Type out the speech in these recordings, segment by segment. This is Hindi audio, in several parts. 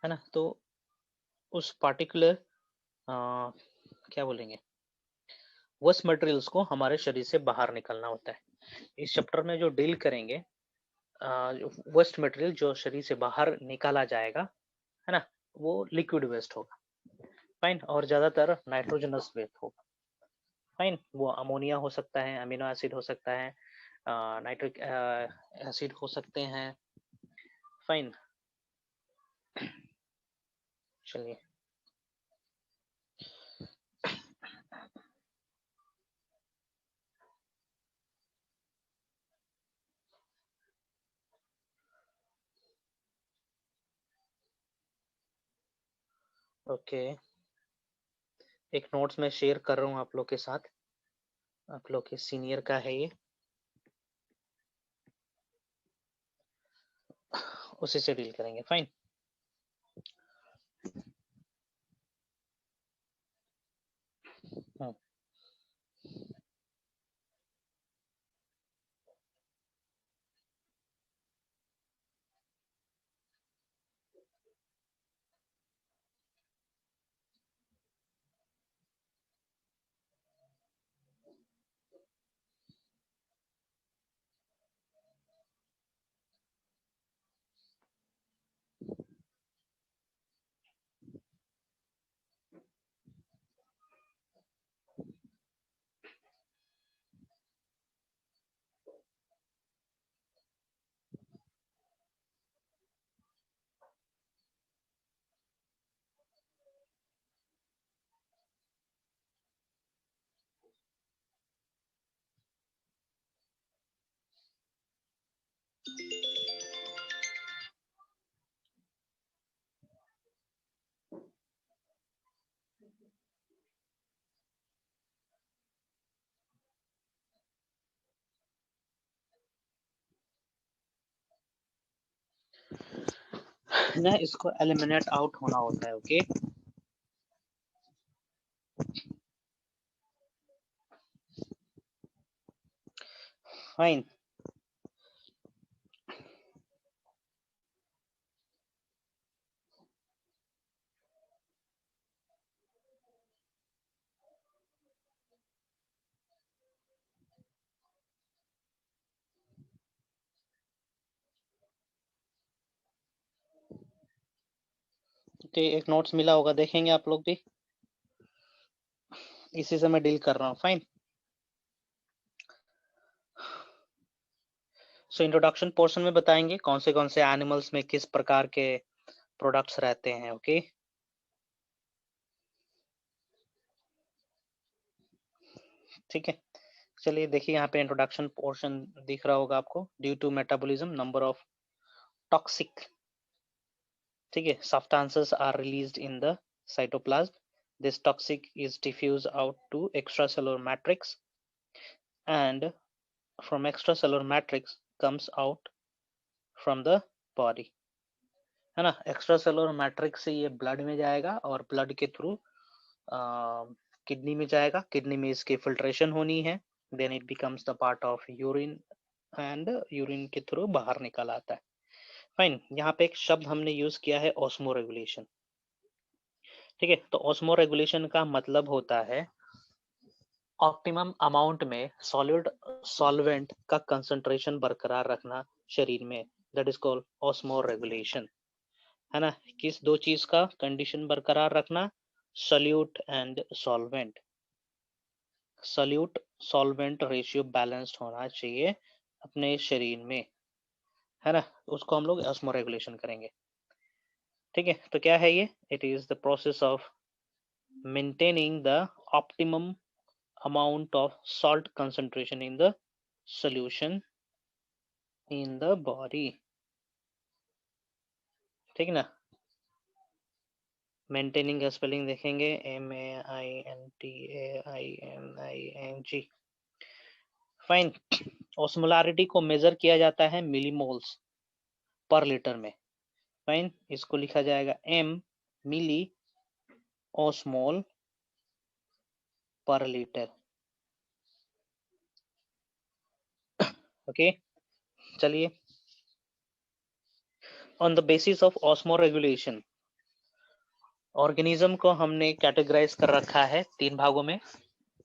है ना। तो उस पार्टिकुलर क्या बोलेंगे, वेस्ट मटेरियल्स को हमारे शरीर से बाहर निकालना होता है। इस चैप्टर में जो डील करेंगे वेस्ट मटेरियल जो शरीर से बाहर निकाला जाएगा, है ना, वो लिक्विड वेस्ट होगा। फाइन। और ज्यादातर नाइट्रोजनस वेस्ट होगा। फाइन। वो अमोनिया हो सकता है, अमीनो एसिड हो सकता है, नाइट्रिक एसिड हो सकते हैं। फाइन। चलिए। ओके, एक नोट्स में शेयर कर रहा हूँ आप लोग के साथ, आप लोग के सीनियर का है ये, उसी से डील करेंगे। फाइन। ना इसको एलिमिनेट आउट होना होता है। Okay, fine. ओके, एक नोट्स मिला होगा, देखेंगे आप लोग भी, इसी से मैं डील कर रहा हूँ। फाइन। सो इंट्रोडक्शन पोर्शन में बताएंगे कौन से एनिमल्स में किस प्रकार के प्रोडक्ट्स रहते हैं। ओके, ठीक है। चलिए देखिए, यहाँ पे इंट्रोडक्शन पोर्शन दिख रहा होगा आपको। Due to metabolism number of toxic, ठीक है, substances are released in the cytoplasm. This toxic is diffused out to extracellular matrix, and from extracellular matrix comes out from the body, है ना। एक्स्ट्रासेलुलर मैट्रिक्स से ये ब्लड में जाएगा और ब्लड के थ्रू किडनी में जाएगा। किडनी में इसकी फिल्ट्रेशन होनी है, then it becomes the part of urine, and urine के थ्रू बाहर निकल आता है। फाइन। यहाँ पे एक शब्द हमने यूज किया है ऑस्मो रेगुलेशन, ठीक है। तो ऑस्मो रेगुलेशन का मतलब होता है ऑप्टिमम अमाउंट में सॉलिड सॉल्वेंट का कंसंट्रेशन बरकरार रखना शरीर में, that is called osmo regulation, है ना। किस दो चीज का कंडीशन बरकरार रखना, solute and solvent. Solute solvent ratio balanced होना चाहिए अपने शरीर में, है ना। उसको हम लोग ऑस्मो रेगुलेशन करेंगे, ठीक है। तो क्या है ये, it is the process of maintaining the optimum amount of salt concentration in the solution in the body, ठीक है ना। मेंटेनिंग का स्पेलिंग देखेंगे, MAINTAINING। फाइन। ऑस्मोलारिटी को मेजर किया जाता है मिलीमोल्स पर लीटर में। फाइन। इसको लिखा जाएगा M मिली ऑस्मोल पर लीटर। ओके, चलिए। On the basis of osmo regulation, organism को हमने कैटेगराइज कर रखा है 3 भागों में,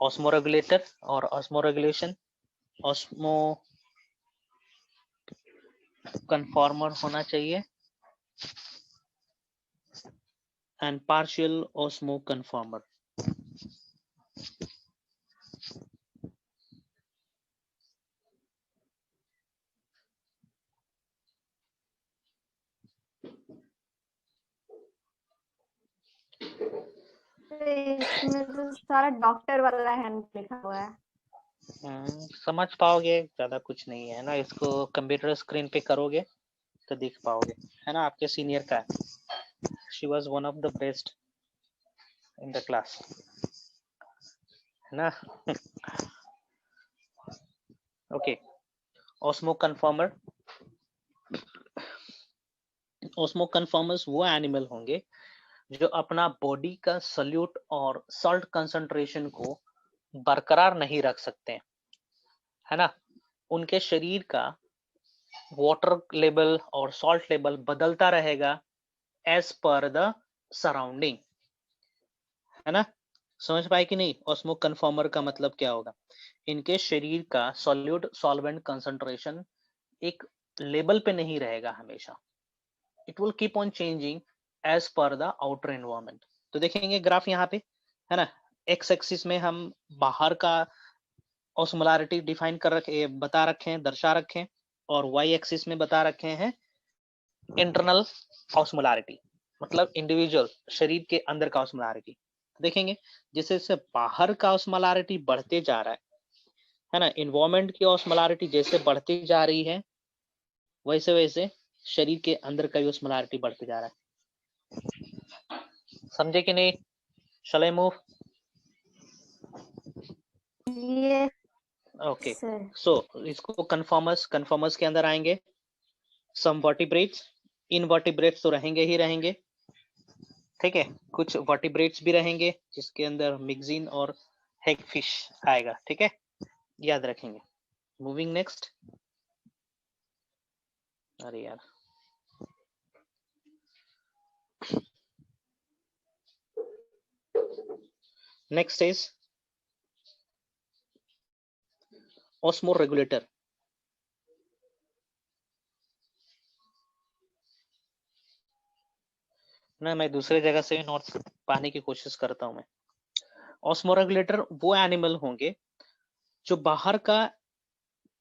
ऑस्मोरेगुलेटर और ऑस्मोरेगुलेशन, ऑस्मो कन्फॉर्मर होना चाहिए एंड पार्शियल ऑस्मो कन्फॉर्मर। इसमें तो सारा डॉक्टर वाला हैंड लिखा हुआ है। समझ पाओगे, ज्यादा कुछ नहीं है ना, इसको कंप्यूटर स्क्रीन पे करोगे तो देख पाओगे, है ना। आपके सीनियर का है, she was one of the best in the class, है ना। Okay, osmo conformer. Osmo conformers वो एनिमल होंगे जो अपना बॉडी का सल्यूट और सॉल्ट कंसंट्रेशन को बरकरार नहीं रख सकते, है ना। उनके शरीर का वाटर लेवल और सॉल्ट लेवल बदलता रहेगा एज पर द सराउंडिंग, है ना। समझ पाए कि नहीं, ऑस्मो कन्फॉर्मर का मतलब क्या होगा। इनके शरीर का सॉल्यूट सॉल्वेंट कंसंट्रेशन एक लेवल पे नहीं रहेगा हमेशा, it will keep on changing as per the outer environment. तो देखेंगे ग्राफ यहाँ पे, है ना। एक्स एक्सिस में हम बाहर का ऑस्मोलारिटी डिफाइन कर रखे, बता रखे हैं, दर्शा रखे हैं, और वाई एक्सिस में बता रखे हैं इंटरनल ऑस्मोलारिटी, मतलब इंडिविजुअल शरीर के अंदर का ऑस्मोलारिटी। देखेंगे जैसे जैसे बाहर का ऑस्मोलारिटी बढ़ते जा रहा है ना, इन्वायरमेंट की ऑस्मोलारिटी जैसे बढ़ती जा रही है, वैसे वैसे शरीर के अंदर का भी ऑस्मोलारिटी बढ़ते जा रहा है। समझे कि नहीं? शैल आई मूव? ये ओके, सो इसको कन्फॉर्मर्स के अंदर आएंगे। सम वर्टिब्रेट्स, इनवर्टिब्रेट्स तो रहेंगे ही रहेंगे, ठीक है। कुछ वर्टिब्रेट्स भी रहेंगे जिसके अंदर मिक्सिन और हेगफिश आएगा, ठीक है, याद रखेंगे। Moving next. अरे यार, नेक्स्ट इज ऑस्मोरेगुलेटर। ना, मैं दूसरे जगह से भी नोट्स पाने की कोशिश करता हूँ मैं। ऑस्मोरेगुलेटर वो एनिमल होंगे जो बाहर का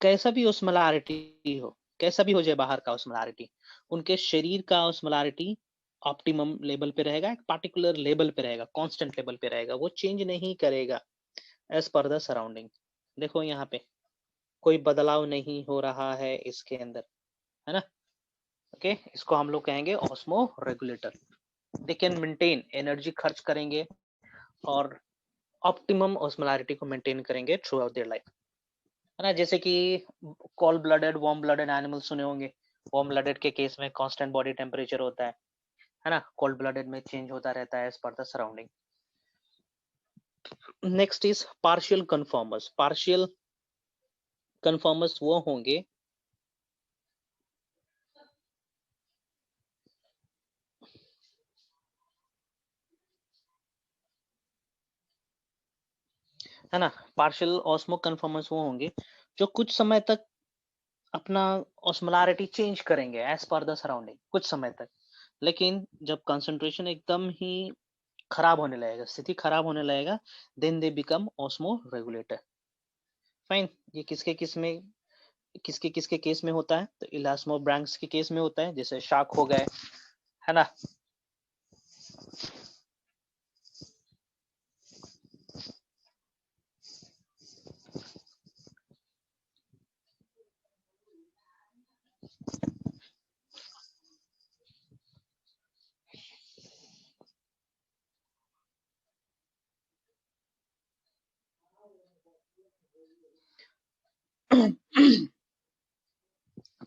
कैसा भी ऑस्मोलारिटी हो, कैसा भी हो जाए बाहर का ऑस्मोलारिटी, उनके शरीर का ऑस्मोलारिटी ऑप्टिमम लेवल पे रहेगा, एक पार्टिकुलर लेवल पे रहेगा, कांस्टेंट लेवल पे रहेगा, वो चेंज नहीं करेगा एज पर द सराउंडिंग। देखो यहाँ पे कोई बदलाव नहीं हो रहा है इसके अंदर, है ना। ओके, इसको हम लोग कहेंगे osmo regulator. They can maintain, energy खर्च करेंगे और ऑप्टिमम ऑस्मोलारिटी को मेंटेन करेंगे थ्रू आउट देयर लाइफ, है ना। जैसे कि cold blooded warm blooded animal सुने होंगे। वार्म ब्लडेड के केस में कांस्टेंट बॉडी टेम्परेचर होता है ना। कोल्ड ब्लडेड में चेंज होता रहता है as per the surrounding. Next is partial conformers. Partial conformers वो होंगे है ना, पार्शियल ऑस्मो कन्फॉर्मर्स वो होंगे जो कुछ समय तक अपना ऑस्मोलारिटी चेंज करेंगे एज पर द सराउंडिंग, कुछ समय तक। लेकिन जब कंसंट्रेशन एकदम ही खराब होने लगेगा, स्थिति खराब होने लगेगा, then they become osmoregulator. Fine, ये किसके किसके केस में होता है, तो इलास्मो ब्रैंक्स के केस में होता है, जैसे शार्क हो गए, है ना।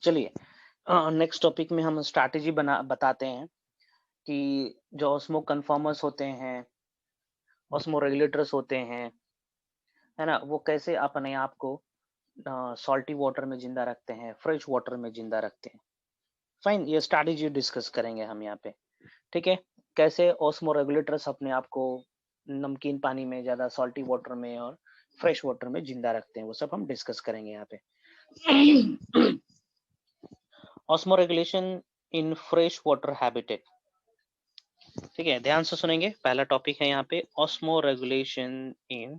चलिए नेक्स्ट टॉपिक में हम स्ट्रैटेजी बताते हैं कि जो ऑस्मो कन्फॉर्मर्स होते हैं, ऑस्मो रेगुलेटर्स होते हैं, है ना, वो कैसे अपने आप को सॉल्टी वाटर में जिंदा रखते हैं, फ्रेश वाटर में जिंदा रखते हैं। फाइन, ये स्ट्रैटेजी डिस्कस करेंगे हम यहाँ पे, ठीक है। कैसे ऑस्मोरेगुलेटर्स अपने आप को नमकीन पानी में, ज्यादा सॉल्टी वाटर में और फ्रेश वाटर में जिंदा रखते हैं, वो सब हम डिस्कस करेंगे यहाँ पे। Osmoregulation in fresh water habitat, ठीक है, ध्यान से सुनेंगे। पहला टॉपिक है यहाँ पे osmoregulation in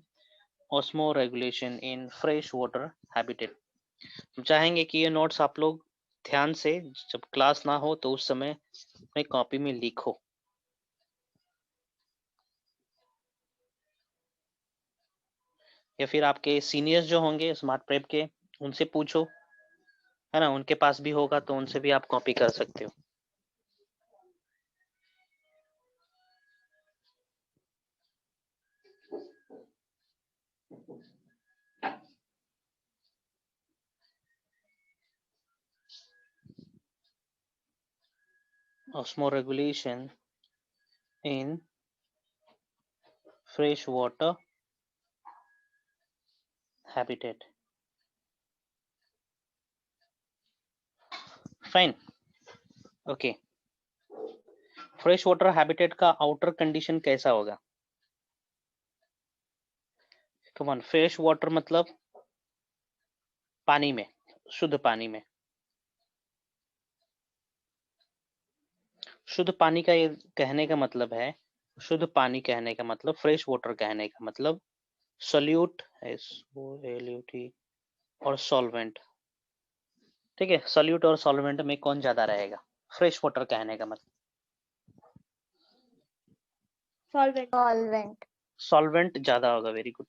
fresh water habitat. हम चाहेंगे कि ये नोट्स आप लोग ध्यान से, जब क्लास ना हो तो उस समय अपनी कॉपी में लिखो। या फिर आपके सीनियर्स जो होंगे स्मार्ट प्रेप के, उनसे पूछो, है ना, उनके पास भी होगा तो उनसे भी आप कॉपी कर सकते हो। Osmoregulation in fresh water habitat. Fine. Okay. Fresh water habitat का आउटर कंडीशन कैसा होगा? कम ऑन, फ्रेश वाटर मतलब पानी में, शुद्ध पानी में। शुद्ध पानी का ये कहने का मतलब है, शुद्ध पानी कहने का मतलब, फ्रेश वाटर कहने का मतलब सोल्यूट, SOLUT और सॉल्वेंट, ठीक है। सोल्यूट और सॉल्वेंट में कौन ज्यादा रहेगा? फ्रेश वाटर कहने का मतलब सॉल्वेंट। सॉल्वेंट ज्यादा होगा। वेरी गुड,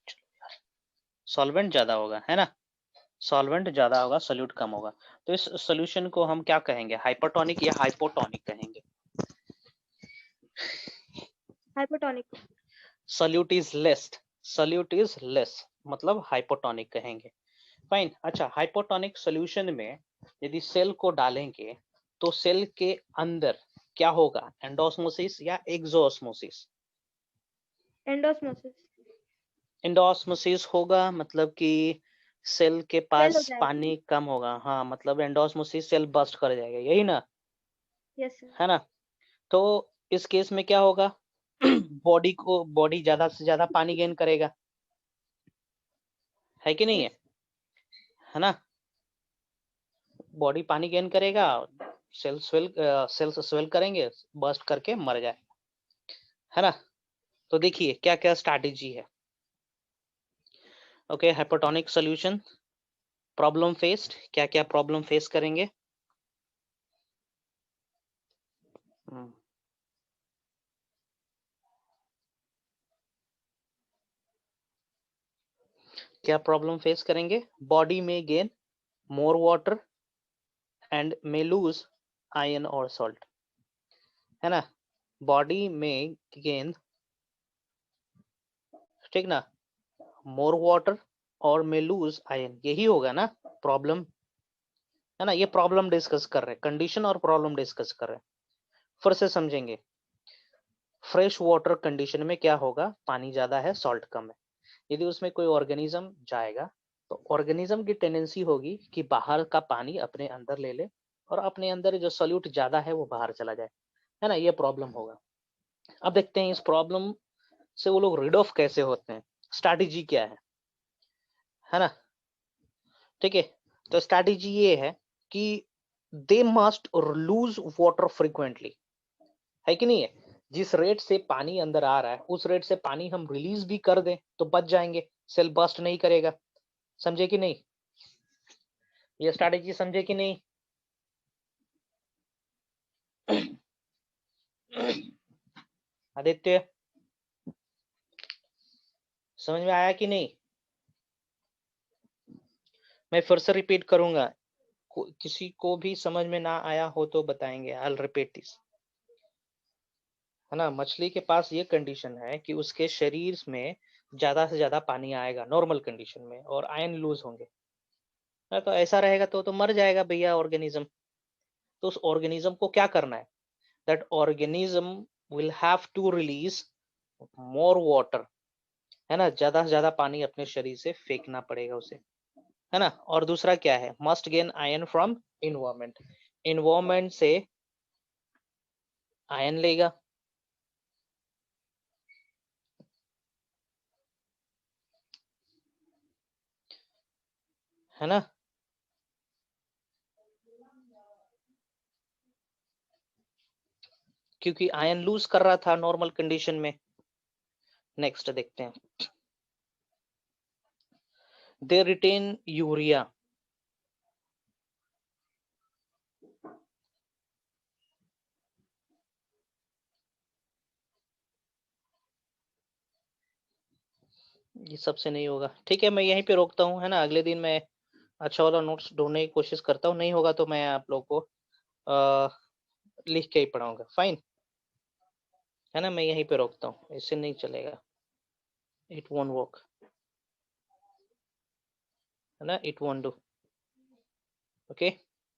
सॉल्वेंट ज्यादा होगा, है ना, सॉल्वेंट ज्यादा होगा, सोल्यूट कम होगा। तो इस सॉल्यूशन को हम क्या कहेंगे? हाइपरटोनिक या हाइपोटोनिक कहेंगे? हाइपोटोनिक। सोल्यूट इज लेस मतलब हाइपोटोनिक कहेंगे। फाइन। अच्छा, हाइपोटोनिक सॉल्यूशन में यदि सेल को डालेंगे तो सेल के अंदर क्या होगा? एंडोस्मोसिस या एक्सोस्मोसिस? एंडोस्मोसिस। एंडोस्मोसिस होगा, मतलब कि सेल के पास जाएगा। पानी कम होगा। हाँ, मतलब एंडोस्मोसिस, सेल बस्ट कर जाएगा, यही ना? Yes sir. है ना? तो इस केस में क्या होगा? बॉडी ज्यादा से ज्यादा पानी गेन करेगा, है कि नहीं है? है ना? बॉडी पानी गेन करेगा, सेल्स स्वेल करेंगे, बस्ट करके मर जाएगा, है ना? तो देखिए क्या क्या स्ट्रैटेजी है। Okay, hypotonic solution, problem faced, क्या क्या प्रॉब्लम फेस करेंगे? क्या प्रॉब्लम फेस करेंगे? बॉडी में gain more water and may lose iron और सॉल्ट, है ना? बॉडी में गेन, ठीक ना, मोर वाटर और मे लूज आयरन, यही होगा ना प्रॉब्लम, है ना? ये प्रॉब्लम डिस्कस कर रहे हैं, कंडीशन और प्रॉब्लम डिस्कस कर रहे हैं। फिर से समझेंगे। फ्रेश वाटर कंडीशन में क्या होगा? पानी ज्यादा है, सॉल्ट कम है। यदि उसमें कोई ऑर्गेनिज्म जाएगा तो ऑर्गेनिज्म की टेंडेंसी होगी कि बाहर का पानी अपने अंदर ले ले और अपने अंदर जो सॉल्यूट ज्यादा है वो बाहर चला जाए, है ना? ये प्रॉब्लम होगा। अब देखते हैं इस प्रॉब्लम से वो लोग रीड ऑफ कैसे होते हैं, स्ट्रैटेजी क्या है ना? ठीक है, तो स्ट्रैटेजी ये है कि they must lose water frequently, है कि नहीं है? जिस रेट से पानी अंदर आ रहा है उस रेट से पानी हम रिलीज भी कर दें तो बच जाएंगे, सेल बस्ट नहीं करेगा। समझे कि नहीं? ये स्ट्रैटेजी समझे कि नहीं? आदित्य, समझ में आया कि नहीं? मैं फिर से रिपीट करूंगा, किसी को भी समझ में ना आया हो तो बताएंगे। आई विल रिपीट दिस, है ना? मछली के पास ये कंडीशन है कि उसके शरीर में ज्यादा से ज्यादा पानी आएगा नॉर्मल कंडीशन में और आयन लूज होंगे, है, तो ऐसा रहेगा तो मर जाएगा भैया ऑर्गेनिज्म। तो उस ऑर्गेनिज्म को क्या करना है? That organism will have to release more water, है ना? ज्यादा से ज्यादा पानी अपने शरीर से फेंकना पड़ेगा उसे, है ना? और दूसरा क्या है? Must gain ion from environment, environment से आयन लेगा, है ना। क्योंकि आयन लूज कर रहा था नॉर्मल कंडीशन में। नेक्स्ट देखते हैं, दे रिटेन यूरिया। ये सबसे नहीं होगा, ठीक है मैं यहीं पे रोकता हूँ, है ना। अगले दिन मैं अच्छा वाला नोट्स ढूंढने की कोशिश करता हूँ, नहीं होगा तो मैं आप लोग को लिख के ही पढ़ाऊंगा, फाइन, है ना। मैं यहीं पे रोकता हूँ, इससे नहीं चलेगा, इट वोंट वर्क, है ना, इट वोंट डू। ओके,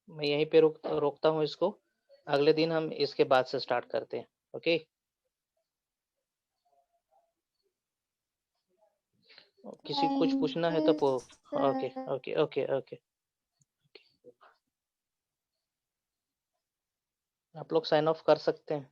मैं यहीं पे रोकता हूँ इसको, अगले दिन हम इसके बाद से स्टार्ट करते हैं। ओके, किसी को कुछ पूछना है तो ओके ओके ओके ओके, आप लोग साइन ऑफ कर सकते हैं।